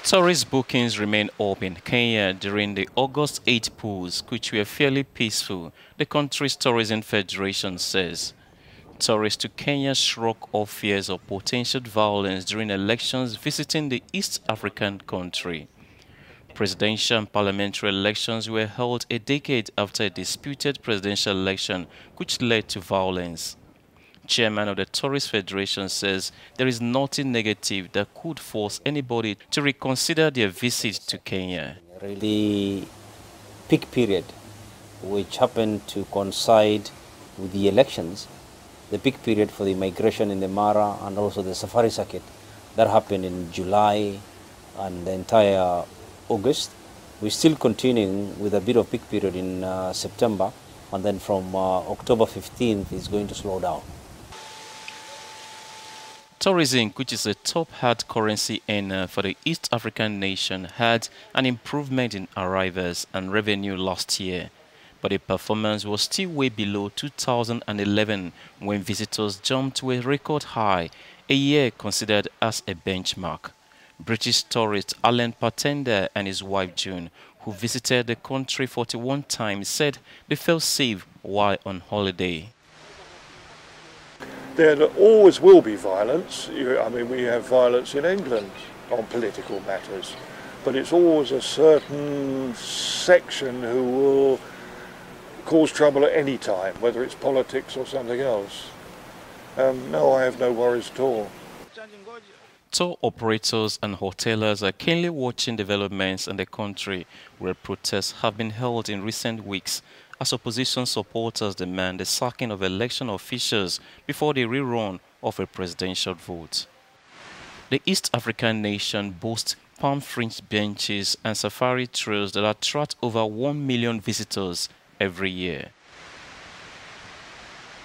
Tourist bookings remain up in Kenya during the August 8 polls, which were fairly peaceful, the country's tourism federation says. Tourists to Kenya shrug off fears of potential violence during elections visiting the East African country. Presidential and parliamentary elections were held a decade after a disputed presidential election which led to violence. Chairman of the Tourist Federation says there is nothing negative that could force anybody to reconsider their visit to Kenya. The peak period, which happened to coincide with the elections, the peak period for the migration in the Mara and also the safari circuit, that happened in July and the entire August. We're still continuing with a bit of peak period in September, and then from October 15th is going to slow down. Tourism, which is a top hard currency earner for the East African nation, had an improvement in arrivals and revenue last year, but the performance was still way below 2011 when visitors jumped to a record high, a year considered as a benchmark. British tourist Alan Patenda and his wife June, who visited the country 41 times, said they felt safe while on holiday. There always will be violence. I mean, we have violence in England on political matters, but it's always a certain section who will cause trouble at any time, whether it's politics or something else. No, I have no worries at all. Tour operators and hoteliers are keenly watching developments in the country, where protests have been held in recent weeks as opposition supporters demand the sacking of election officials before the rerun of a presidential vote. The East African nation boasts palm fringed benches and safari trails that attract over 1 million visitors every year.